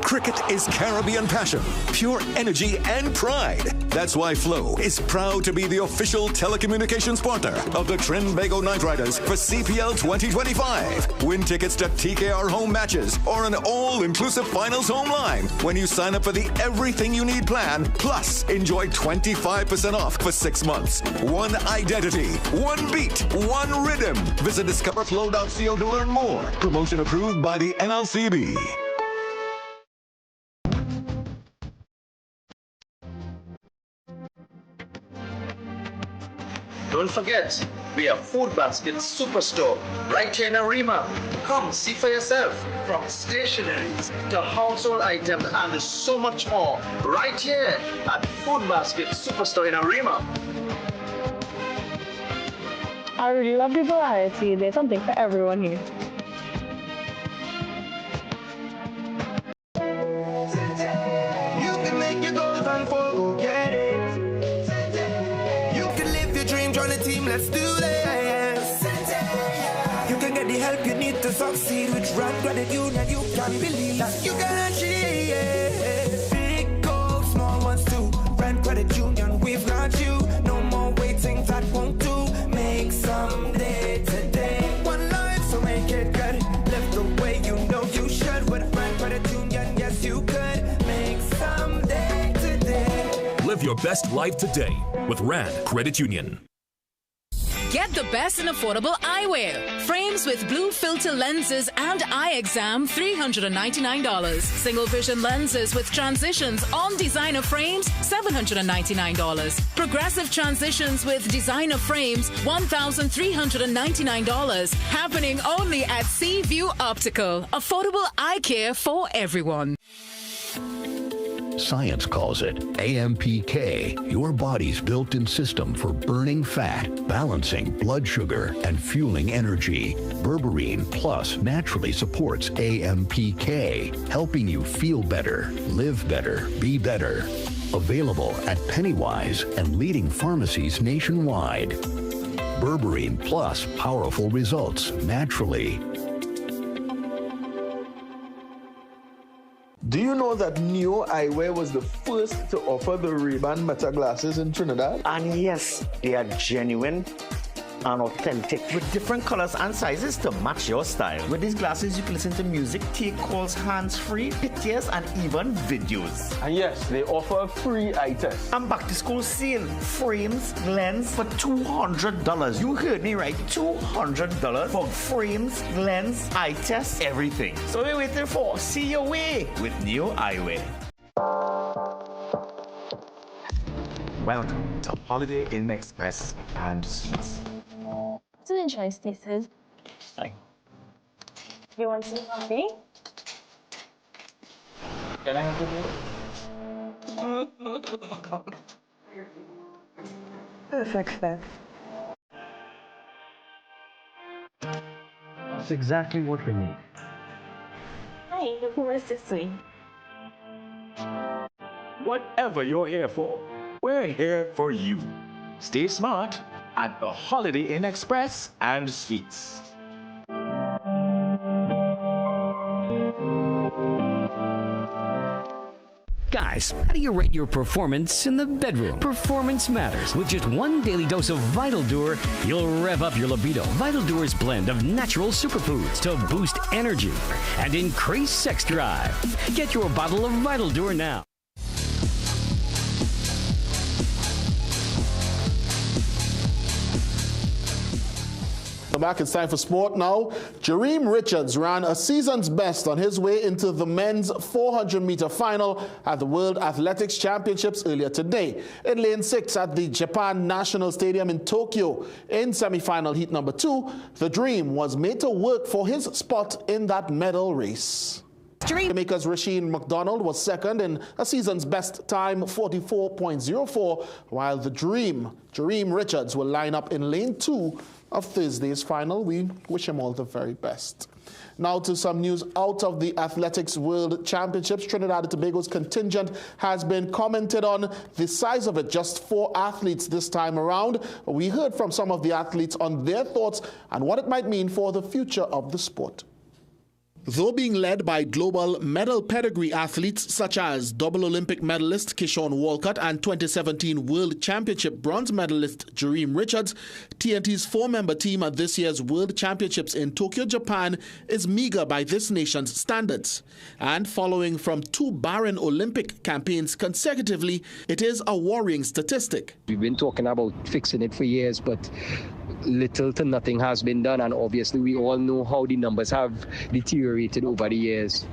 Cricket is Caribbean passion, pure energy and pride. That's why Flow is proud to be the official telecommunications partner of the Trinbago Knight Riders for CPL 2025. Win tickets to TKR home matches or an all-inclusive finals home line when you sign up for the Everything You Need plan. Plus, enjoy 25% off for 6 months. One identity, one beat, one rhythm. Visit discoverflow.co to learn more. Promotion approved by the NLCB. Don't forget, we are Food Basket Superstore right here in Arima. Come see for yourself. From stationeries to household items and so much more right here at Food Basket Superstore in Arima. I really love the variety. There's something for everyone here. You can make your goals and forget it. You can live your dream, join the team, let's do this. You can get the help you need to succeed with Rand Credit Union. You can believe that you can achieve big goals, small ones too. Rand Credit Union, we've got you. No more waiting, that won't do. Make someday today. One life, so make it good. Live the way you know you should. With Rand Credit Union, yes you could. Make someday today. Live your best life today with Rand Credit Union. Get the best in affordable eyewear. Frames with blue filter lenses and eye exam, $399. Single vision lenses with transitions on designer frames, $799. Progressive transitions with designer frames, $1,399. Happening only at Seaview Optical. Affordable eye care for everyone. Science calls it AMPK, your body's built-in system for burning fat, balancing blood sugar, and fueling energy. Berberine Plus naturally supports AMPK, helping you feel better, live better, be better. Available at Pennywise and leading pharmacies nationwide. Berberine Plus, powerful results naturally. Do you know that Neo Eyewear was the first to offer the Ray-Ban Meta glasses in Trinidad? And yes, they are genuine and authentic with different colors and sizes to match your style. With these glasses, you can listen to music, take calls hands-free, pictures, and even videos. And yes, they offer a free eye test. And back to school sale. Frames, lens for $200. You heard me right, $200 for frames, lens, eye test, everything. So what are you waiting for? See your way with Neo Eyewear. Welcome to Holiday Inn Express and Suites. To enjoy spaces. Hi. You want some coffee? Can I have a Perfect then. That's exactly what we need. Hi, who is this way? Whatever you're here for, we're here for you. Stay smart at the Holiday Inn Express and Suites. Guys, how do you rate your performance in the bedroom? Performance matters. With just one daily dose of Vital Dur, you'll rev up your libido. Vital Dur's blend of natural superfoods to boost energy and increase sex drive. Get your bottle of Vital Dur now. Back, it's time for sport now. Jareem Richards ran a season's best on his way into the men's 400-meter final at the World Athletics Championships earlier today. In lane 6 at the Japan National Stadium in Tokyo, in semi-final heat number 2, the Dream was made to work for his spot in that medal race. Jamaica's Rasheen McDonald was second in a season's best time, 44.04, while the Dream, Jareem Richards, will line up in lane 2 of Thursday's final. We wish him all the very best. Now to some news out of the Athletics World Championships. Trinidad and Tobago's contingent has been commented on. The size of it, just 4 athletes this time around. We heard from some of the athletes on their thoughts and what it might mean for the future of the sport. Though being led by global medal pedigree athletes such as double Olympic medalist Keyshawn Walcott and 2017 World Championship bronze medalist Jareem Richards, TNT's 4-member team at this year's World Championships in Tokyo, Japan is meager by this nation's standards. And following from 2 barren Olympic campaigns consecutively, it is a worrying statistic. We've been talking about fixing it for years, but little to nothing has been done, and obviously we all know how the numbers have deteriorated over the years.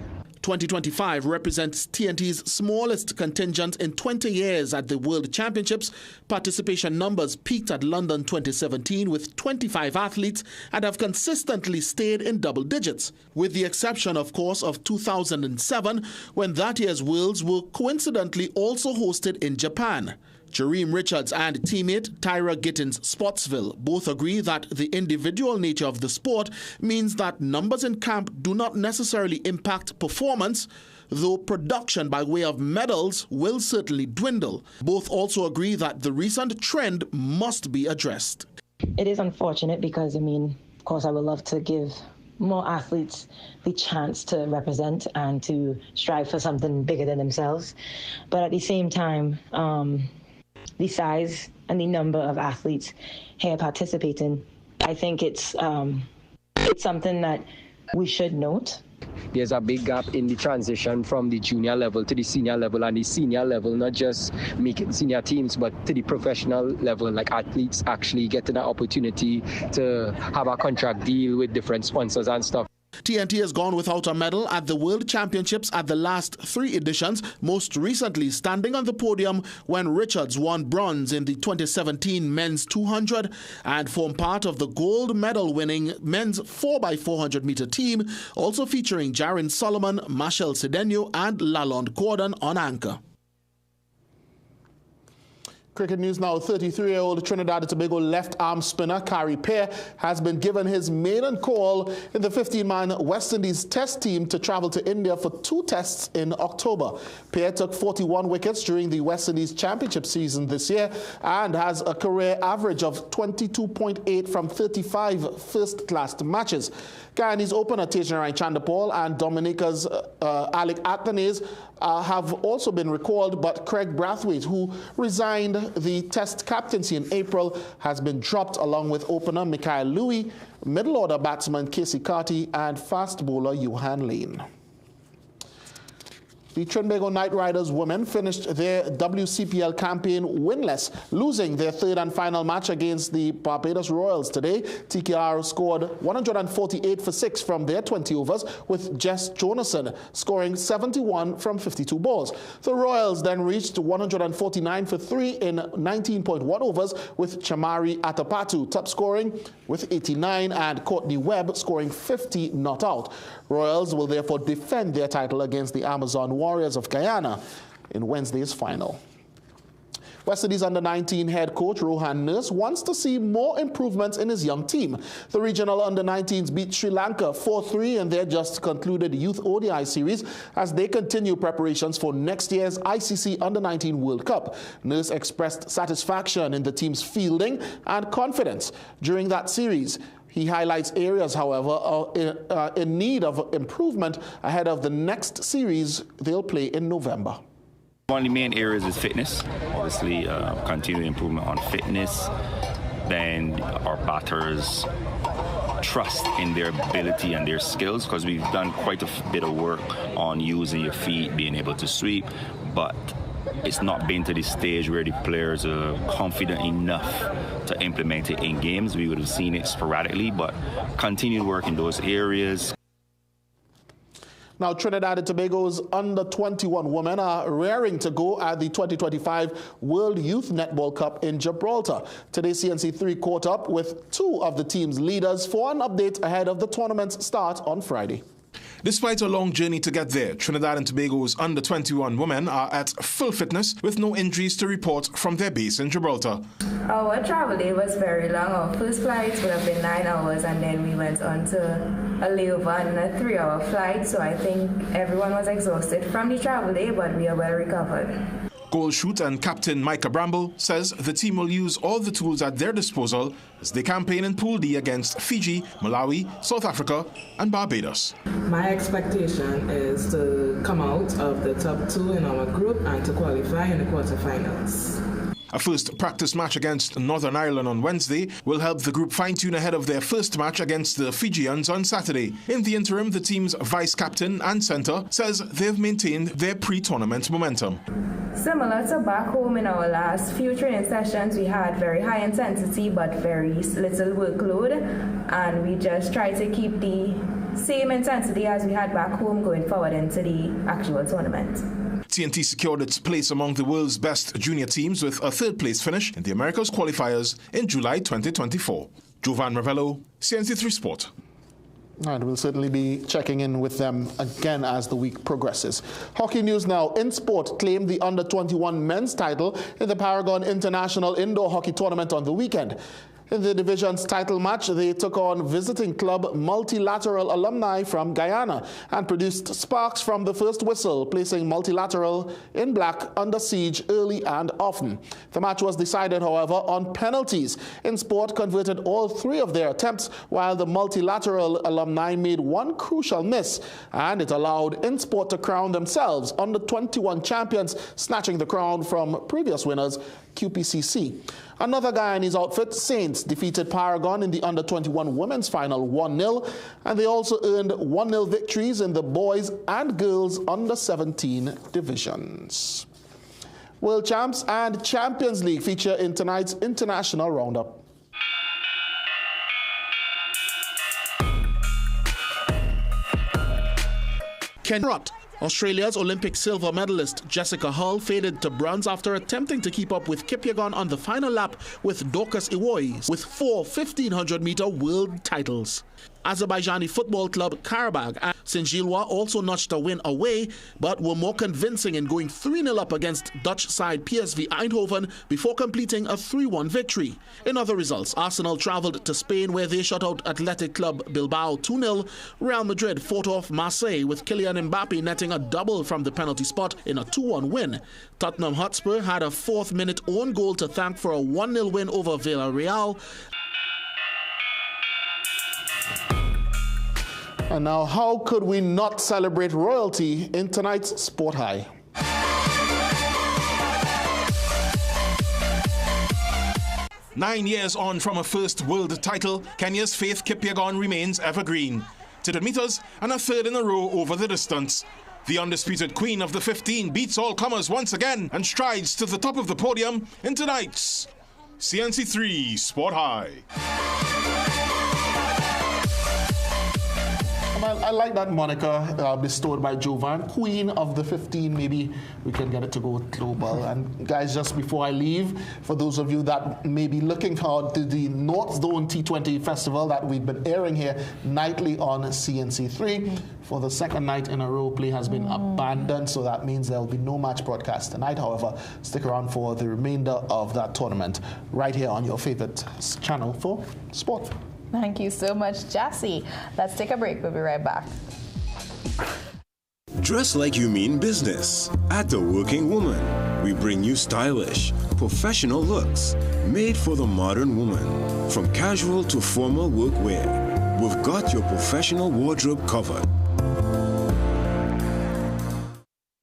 2025 represents TNT's smallest contingent in 20 years at the World Championships. Participation numbers peaked at London 2017 with 25 athletes and have consistently stayed in double digits, with the exception, of course, of 2007, when that year's Worlds were coincidentally also hosted in Japan. Jareem Richards and teammate Tyra Gittins-Spottsville both agree that the individual nature of the sport means that numbers in camp do not necessarily impact performance, though production by way of medals will certainly dwindle. Both also agree that the recent trend must be addressed. It is unfortunate because, of course, I would love to give more athletes the chance to represent and to strive for something bigger than themselves. But at the same time, the size and the number of athletes here participating, I think it's something that we should note. There's a big gap in the transition from the junior level to the senior level, and the senior level, not just making senior teams, but to the professional level, like athletes actually getting an opportunity to have a contract deal with different sponsors and stuff. TNT has gone without a medal at the World Championships at the last 3 editions, most recently standing on the podium when Richards won bronze in the 2017 men's 200 and formed part of the gold medal-winning men's 4x400 meter team, also featuring Jaron Solomon, Marshall Cedeno and Lalonde Gordon on anchor. Cricket news now. 33-year-old Trinidad and Tobago left-arm spinner Kari Pear has been given his maiden call in the 15-man West Indies test team to travel to India for 2 tests in October. Pear took 41 wickets during the West Indies Championship season this year and has a career average of 22.8 from 35 first-class matches. Guyanese opener Tejanarayan Chanderpaul and Dominica's Alec Athanaze have also been recalled, but Craig Brathwaite, who resigned the test captaincy in April, has been dropped along with opener Mikhail Louis, middle-order batsman Casey Carty and fast bowler Johan Lane. The Trinbago Knight Riders women finished their WCPL campaign winless, losing their 3rd and final match against the Barbados Royals today. TKR scored 148 for 6 from their 20 overs, with Jess Jonason scoring 71 from 52 balls. The Royals then reached 149 for 3 in 19.1 overs, with Chamari Atapatu top scoring with 89 and Courtney Webb scoring 50 not out. Royals will therefore defend their title against the Amazon Warriors of Guyana in Wednesday's final. West Indies under-19 head coach Rohan Nurse wants to see more improvements in his young team. The regional under-19s beat Sri Lanka 4-3 in their just-concluded Youth ODI series as they continue preparations for next year's ICC Under-19 World Cup. Nurse expressed satisfaction in the team's fielding and confidence during that series. He highlights areas, however, in need of improvement ahead of the next series they'll play in November. One of the main areas is fitness. Obviously, continued improvement on fitness. Then our batters trust in their ability and their skills, because we've done quite a bit of work on using your feet, being able to sweep, but it's not been to the stage where the players are confident enough to implement it in games. We would have seen it sporadically, but continued work in those areas. Now, Trinidad and Tobago's under-21 women are raring to go at the 2025 World Youth Netball Cup in Gibraltar. Today, CNC3 caught up with 2 of the team's leaders for an update ahead of the tournament's start on Friday. Despite a long journey to get there, Trinidad and Tobago's under-21 women are at full fitness with no injuries to report from their base in Gibraltar. Our travel day was very long. Our first flight would have been 9 hours, and then we went on to a layover and a 3-hour flight. So I think everyone was exhausted from the travel day, but we are well recovered. Goal shoot and captain Micah Bramble says the team will use all the tools at their disposal as they campaign in Pool D against Fiji, Malawi, South Africa and Barbados. My expectation is to come out of the top 2 in our group and to qualify in the quarterfinals. A first practice match against Northern Ireland on Wednesday will help the group fine-tune ahead of their first match against the Fijians on Saturday. In the interim, the team's vice-captain and centre says they've maintained their pre-tournament momentum. Similar to back home in our last few training sessions, we had very high intensity but very little workload, and we just try to keep the same intensity as we had back home going forward into the actual tournament. TNT secured its place among the world's best junior teams with a third-place finish in the Americas qualifiers in July 2024. Jovan Ravello, CNC3 Sport. And we'll certainly be checking in with them again as the week progresses. Hockey news now. InSport claimed the under-21 men's title in the Paragon International Indoor Hockey Tournament on the weekend. In the division's title match, they took on visiting club Multilateral alumni from Guyana and produced sparks from the first whistle, placing Multilateral in black under siege early and often. The match was decided, however, on penalties. InSport converted all 3 of their attempts, while the Multilateral alumni made one crucial miss, and it allowed InSport to crown themselves under-21 champions, snatching the crown from previous winners, QPCC. Another Guyanese outfit, Saints, defeated Paragon in the under-21 women's final 1-0, and they also earned 1-0 victories in the boys and girls under-17 divisions. World Champs and Champions League feature in tonight's international roundup. Ken Rutt. Australia's Olympic silver medalist Jessica Hull faded to bronze after attempting to keep up with Kipyegon on the final lap with Dorcas Iwoyi with 4 1,500-meter world titles. Azerbaijani football club Karabag and Saint-Gilloise also notched a win away, but were more convincing in going 3-0 up against Dutch side PSV Eindhoven before completing a 3-1 victory. In other results, Arsenal travelled to Spain where they shut out Athletic Club Bilbao 2-0. Real Madrid fought off Marseille with Kylian Mbappe netting a double from the penalty spot in a 2-1 win. Tottenham Hotspur had a 4th-minute own goal to thank for a 1-0 win over Villarreal. And now, how could we not celebrate royalty in tonight's Sport High? Nine years on from a first world title, Kenya's Faith Kipyegon remains evergreen. 10 meters and a third in a row over the distance. The undisputed queen of the 15 beats all comers once again and strides to the top of the podium in tonight's CNC3 Sport High. I like that moniker bestowed by Jovan, Queen of the 15. Maybe we can get it to go global. And guys, just before I leave, for those of you that may be looking forward to the North Zone T20 Festival that we've been airing here nightly on CNC3, for the second night in a row, play has been abandoned, so that means there will be no match broadcast tonight. However, stick around for the remainder of that tournament right here on your favorite channel for sport. Thank you so much, Jassy. Let's take a break. We'll be right back. Dress like you mean business. At The Working Woman, we bring you stylish, professional looks made for the modern woman. From casual to formal workwear, we've got your professional wardrobe covered.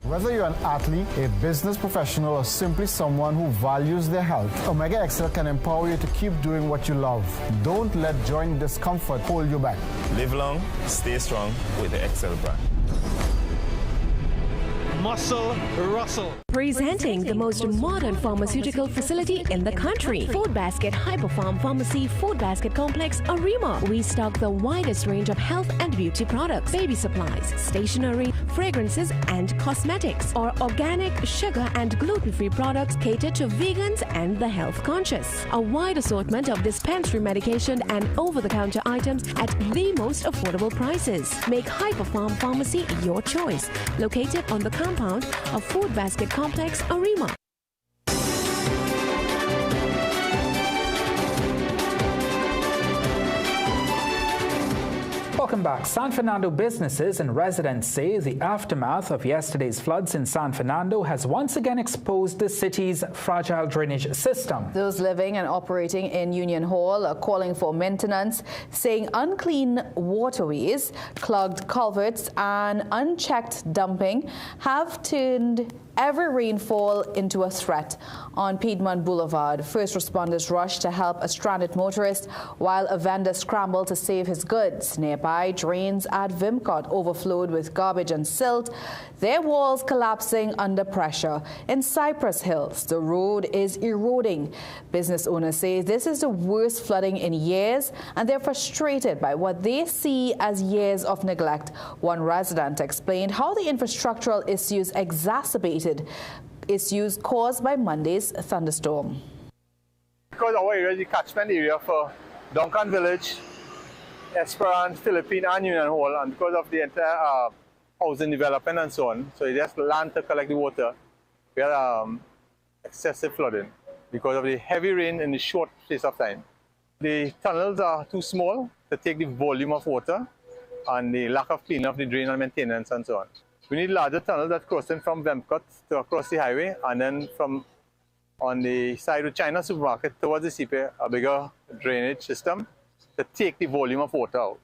Whether you're an athlete, a business professional, or simply someone who values their health, Omega Excel can empower you to keep doing what you love. Don't let joint discomfort hold you back. Live long, stay strong with the Excel brand. Muscle Russell. Presenting the most modern pharmaceutical facility in the country. Food Basket Hyperfarm Pharmacy Food Basket Complex, Arima. We stock the widest range of health and beauty products, baby supplies, stationery, fragrances, and cosmetics. Our organic, sugar, and gluten-free products cater to vegans and the health conscious. A wide assortment of dispensary medication and over-the-counter items at the most affordable prices. Make Hyperfarm Pharmacy your choice. Located on the compound of Food Basket Complex, Arima. Welcome back. San Fernando businesses and residents say the aftermath of yesterday's floods in San Fernando has once again exposed the city's fragile drainage system. Those living and operating in Union Hall are calling for maintenance, saying unclean waterways, clogged culverts and unchecked dumping have turned every rainfall into a threat. On Piedmont Boulevard, first responders rushed to help a stranded motorist while a vendor scrambled to save his goods. Nearby, drains at Vimcott overflowed with garbage and silt, their walls collapsing under pressure. In Cypress Hills, the road is eroding. Business owners say this is the worst flooding in years, and they're frustrated by what they see as years of neglect. One resident explained how the infrastructural issues exacerbated issues caused by Monday's thunderstorm. Because our area is the catchment area for Duncan Village, Esperance, Philippine and Union Hall, and because of the entire housing development and so on, so it has land to collect the water. We had excessive flooding because of the heavy rain in the short space of time. The tunnels are too small to take the volume of water and the lack of cleaning of the drain and maintenance and so on. We need larger tunnels that crossing from Vemcott to across the highway, and then from on the side of China Supermarket towards the CP, a bigger drainage system to take the volume of water out.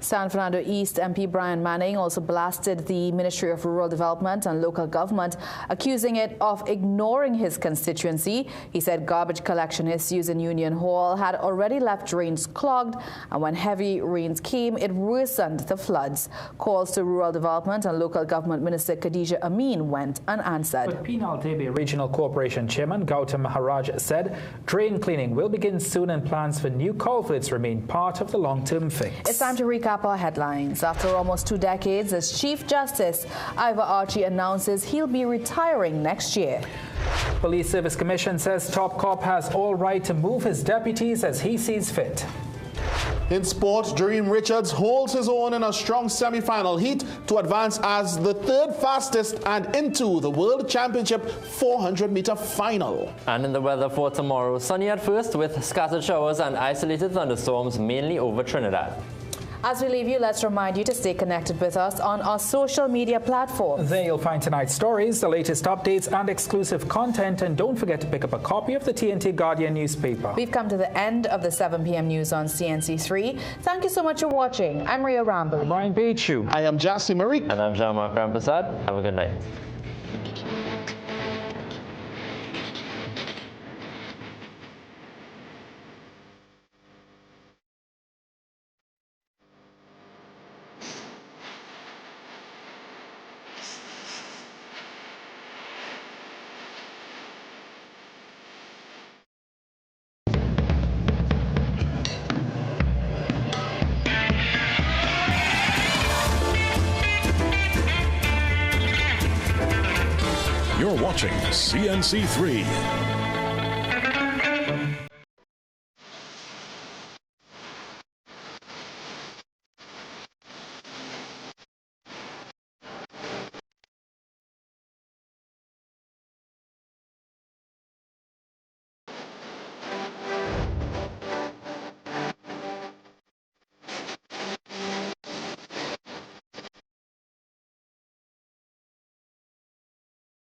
San Fernando East MP Brian Manning also blasted the Ministry of Rural Development and Local Government, accusing it of ignoring his constituency. He said garbage collection issues in Union Hall had already left drains clogged, and when heavy rains came, it worsened the floods. Calls to Rural Development and Local Government Minister Khadija Amin went unanswered. But Penal Tebe Regional Corporation Chairman Gautam Maharaj said drain cleaning will begin soon and plans for new culverts remain part of the long-term fix. It's time to recap our headlines. After almost 2 decades as Chief Justice, Ivor Archie announces he'll be retiring next year. Police Service Commission says top cop has all right to move his deputies as he sees fit. In sport, Jareem Richards holds his own in a strong semi-final heat to advance as the third fastest and into the World Championship 400-meter final. And in the weather for tomorrow, sunny at first with scattered showers and isolated thunderstorms mainly over Trinidad. As we leave you, let's remind you to stay connected with us on our social media platforms. There you'll find tonight's stories, the latest updates and exclusive content, and don't forget to pick up a copy of the TNT Guardian newspaper. We've come to the end of the 7 p.m. news on CNC3. Thank you so much for watching. I'm Ria Ramble. I'm Ryan Beachu. I am Jassi Marie. And I'm Jean-Marc Ramprasad. Have a good night. You're watching CNC3.